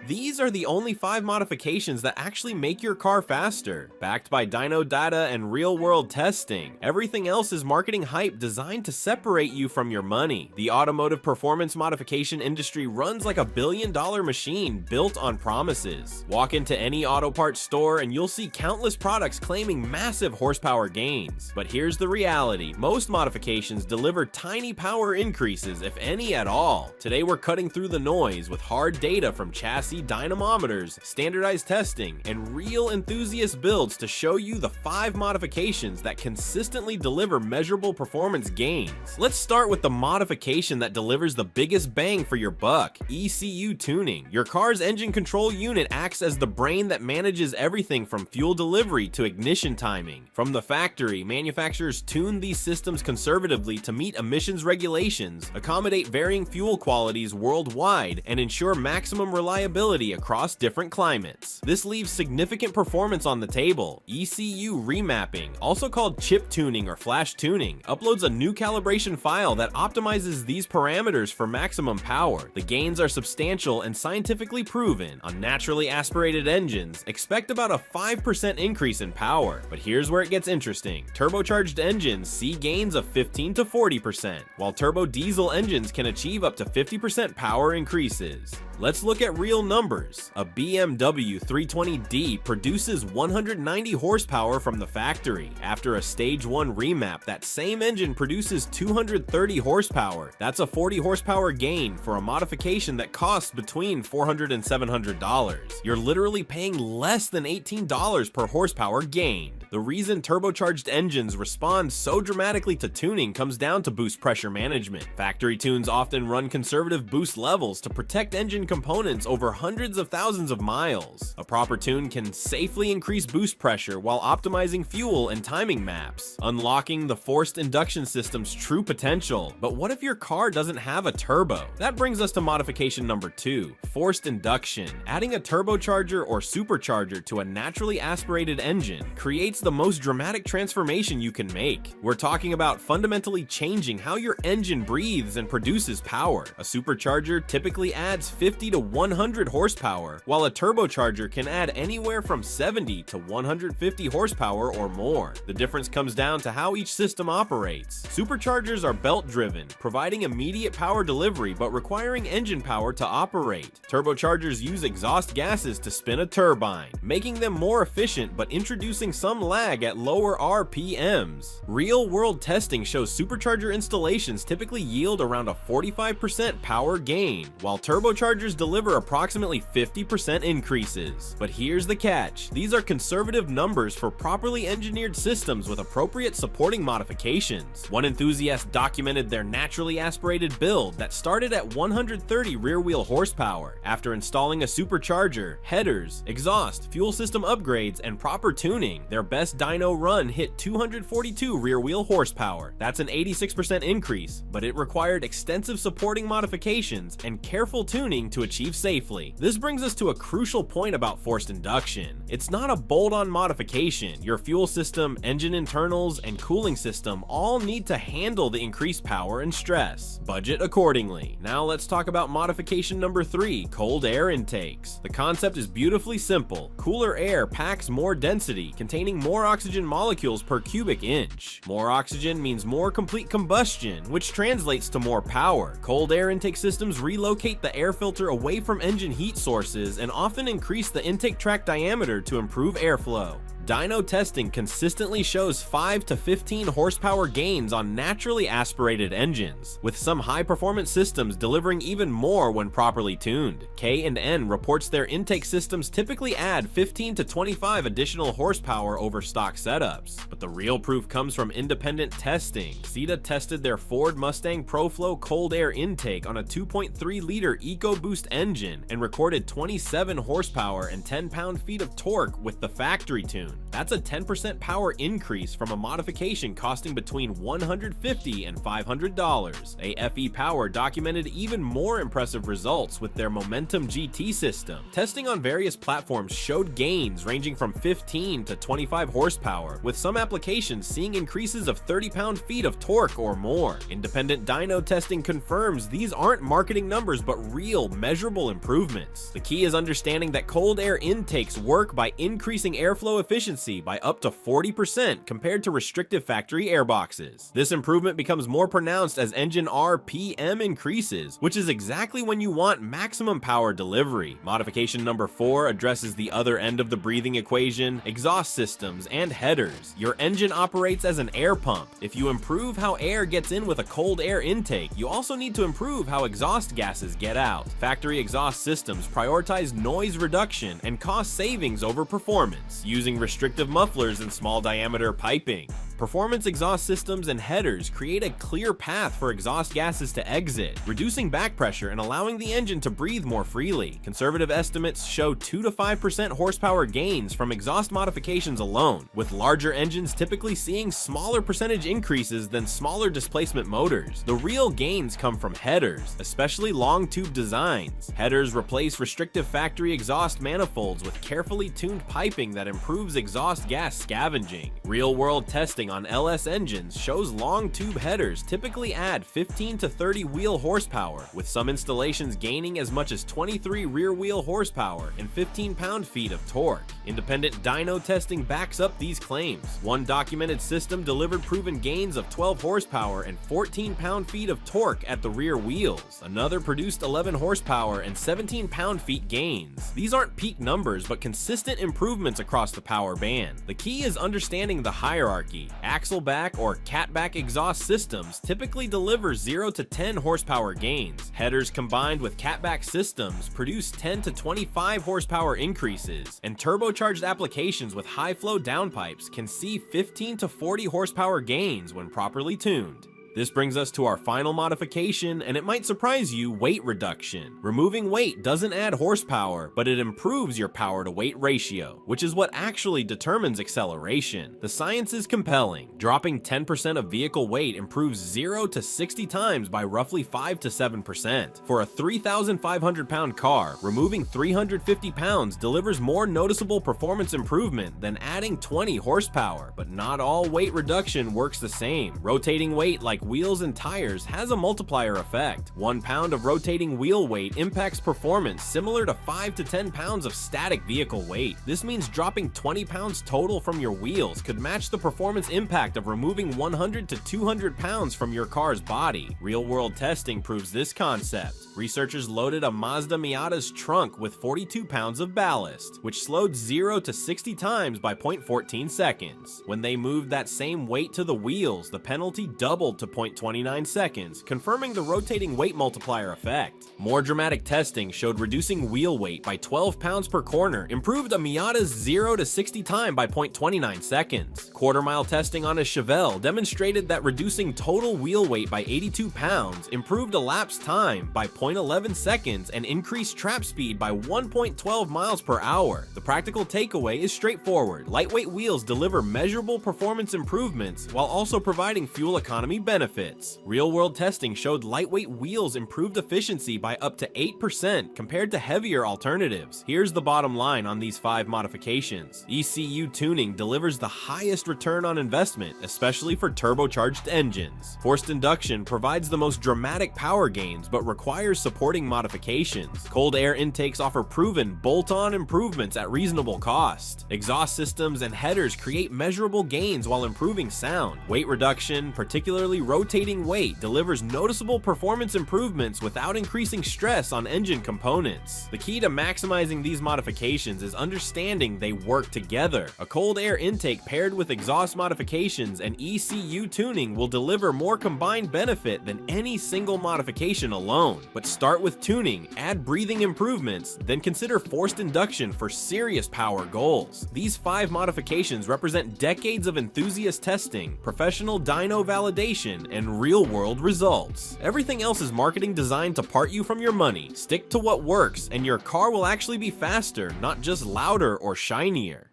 These are the only 5 modifications that actually make your car faster, backed by dyno data and real-world testing. Everything else is marketing hype designed to separate you from your money. The automotive performance modification industry runs like a billion-dollar machine built on promises. Walk into any auto parts store and you'll see countless products claiming massive horsepower gains. But here's the reality: most modifications deliver tiny power increases, if any at all. Today we're cutting through the noise with hard data from chassis dynamometers, standardized testing, and real enthusiast builds to show you the 5 modifications that consistently deliver measurable performance gains. Let's start with the modification that delivers the biggest bang for your buck: ECU tuning. Your car's engine control unit acts as the brain that manages everything from fuel delivery to ignition timing. From the factory, manufacturers tune these systems conservatively to meet emissions regulations, accommodate varying fuel qualities worldwide, and ensure maximum reliability across different climates. This leaves significant performance on the table. ECU remapping, also called chip tuning or flash tuning, uploads a new calibration file that optimizes these parameters for maximum power. The gains are substantial and scientifically proven. On naturally aspirated engines, expect about a 5% increase in power. But here's where it gets interesting. Turbocharged engines see gains of 15 to 40%, while turbo diesel engines can achieve up to 50% power increases. Let's look at real numbers. A BMW 320d produces 190 horsepower from the factory. After a stage 1 remap, that same engine produces 230 horsepower. That's a 40 horsepower gain for a modification that costs between $400 and $700. You're literally paying less than $18 per horsepower gained. The reason turbocharged engines respond so dramatically to tuning comes down to boost pressure management. Factory tunes often run conservative boost levels to protect engine components over hundreds of thousands of miles. A proper tune can safely increase boost pressure while optimizing fuel and timing maps, unlocking the forced induction system's true potential. But what if your car doesn't have a turbo? That brings us to modification number 2, forced induction. Adding a turbocharger or supercharger to a naturally aspirated engine creates the most dramatic transformation you can make. We're talking about fundamentally changing how your engine breathes and produces power. A supercharger typically adds 50 to 100 horsepower, while a turbocharger can add anywhere from 70 to 150 horsepower or more. The difference comes down to how each system operates. Superchargers are belt-driven, providing immediate power delivery but requiring engine power to operate. Turbochargers use exhaust gases to spin a turbine, making them more efficient but introducing some lag at lower RPMs. Real-world testing shows supercharger installations typically yield around a 45% power gain, while turbochargers deliver approximately 50% increases. But here's the catch: these are conservative numbers for properly engineered systems with appropriate supporting modifications. One enthusiast documented their naturally aspirated build that started at 130 rear-wheel horsepower. After installing a supercharger, headers, exhaust, fuel system upgrades, and proper tuning, their best dyno run hit 242 rear-wheel horsepower. That's an 86% increase, but it required extensive supporting modifications and careful tuning to achieve safely. This brings us to a crucial point about forced induction. It's not a bolt-on modification. Your fuel system, engine internals, and cooling system all need to handle the increased power and stress. Budget accordingly. Now let's talk about modification number 3, cold air intakes. The concept is beautifully simple. Cooler air packs more density, containing more oxygen molecules per cubic inch. More oxygen means more complete combustion, which translates to more power. Cold air intake systems relocate the air filter away from engine heat sources and often increase the intake tract diameter to improve airflow. Dyno testing consistently shows 5 to 15 horsepower gains on naturally aspirated engines, with some high-performance systems delivering even more when properly tuned. K&N reports their intake systems typically add 15 to 25 additional horsepower over stock setups. But the real proof comes from independent testing. CETA tested their Ford Mustang ProFlow cold air intake on a 2.3-liter EcoBoost engine and recorded 27 horsepower and 10 pound-feet of torque with the factory tune. That's a 10% power increase from a modification costing between $150 and $500. AFE Power documented even more impressive results with their Momentum GT system. Testing on various platforms showed gains ranging from 15 to 25 horsepower, with some applications seeing increases of 30 pound-feet of torque or more. Independent dyno testing confirms these aren't marketing numbers but real, measurable improvements. The key is understanding that cold air intakes work by increasing airflow efficiency by up to 40% compared to restrictive factory airboxes. This improvement becomes more pronounced as engine RPM increases, which is exactly when you want maximum power delivery. Modification number 4 addresses the other end of the breathing equation: exhaust systems and headers. Your engine operates as an air pump. If you improve how air gets in with a cold air intake, you also need to improve how exhaust gases get out. Factory exhaust systems prioritize noise reduction and cost savings over performance, using restrictive mufflers and small diameter piping. Performance exhaust systems and headers create a clear path for exhaust gases to exit, reducing back pressure and allowing the engine to breathe more freely. Conservative estimates show 2 to 5% horsepower gains from exhaust modifications alone, with larger engines typically seeing smaller percentage increases than smaller displacement motors. The real gains come from headers, especially long tube designs. Headers replace restrictive factory exhaust manifolds with carefully tuned piping that improves exhaust gas scavenging. Real-world testing on LS engines shows long tube headers typically add 15 to 30 wheel horsepower, with some installations gaining as much as 23 rear wheel horsepower and 15 pound-feet of torque. Independent dyno testing backs up these claims. One documented system delivered proven gains of 12 horsepower and 14 pound-feet of torque at the rear wheels. Another produced 11 horsepower and 17 pound-feet gains. These aren't peak numbers, but consistent improvements across the power band. The key is understanding the hierarchy. Axle back or catback exhaust systems typically deliver 0 to 10 horsepower gains. Headers combined with catback systems produce 10 to 25 horsepower increases, and turbocharged applications with high flow downpipes can see 15 to 40 horsepower gains when properly tuned. This brings us to our final modification, and it might surprise you: weight reduction. Removing weight doesn't add horsepower, but it improves your power to weight ratio, which is what actually determines acceleration. The science is compelling. Dropping 10% of vehicle weight improves 0 to 60 times by roughly 5 to 7%. For a 3,500 pound car, removing 350 pounds delivers more noticeable performance improvement than adding 20 horsepower, but not all weight reduction works the same. Rotating weight like wheels and tires has a multiplier effect. 1 pound of rotating wheel weight impacts performance similar to 5 to 10 pounds of static vehicle weight. This means dropping 20 pounds total from your wheels could match the performance impact of removing 100 to 200 pounds from your car's body. Real-world testing proves this concept. Researchers loaded a Mazda Miata's trunk with 42 pounds of ballast, which slowed 0 to 60 times by 0.14 seconds. When they moved that same weight to the wheels, the penalty doubled to 0.29 seconds, confirming the rotating weight multiplier effect. More dramatic testing showed reducing wheel weight by 12 pounds per corner improved a Miata's 0 to 60 time by 0.29 seconds. Quarter-mile testing on a Chevelle demonstrated that reducing total wheel weight by 82 pounds improved elapsed time by 0.11 seconds and increased trap speed by 1.12 miles per hour. The practical takeaway is straightforward. Lightweight wheels deliver measurable performance improvements while also providing fuel economy benefits. Real-world testing showed lightweight wheels improved efficiency by up to 8% compared to heavier alternatives. Here's the bottom line on these 5 modifications. ECU tuning delivers the highest return on investment, especially for turbocharged engines. Forced induction provides the most dramatic power gains but requires supporting modifications. Cold air intakes offer proven bolt-on improvements at reasonable cost. Exhaust systems and headers create measurable gains while improving sound. Weight reduction, particularly rotating weight, delivers noticeable performance improvements without increasing stress on engine components. The key to maximizing these modifications is understanding they work together. A cold air intake paired with exhaust modifications and ECU tuning will deliver more combined benefit than any single modification alone. But start with tuning, add breathing improvements, then consider forced induction for serious power goals. These 5 modifications represent decades of enthusiast testing, professional dyno validation, and real-world results. Everything else is marketing designed to part you from your money. Stick to what works, and your car will actually be faster, not just louder or shinier.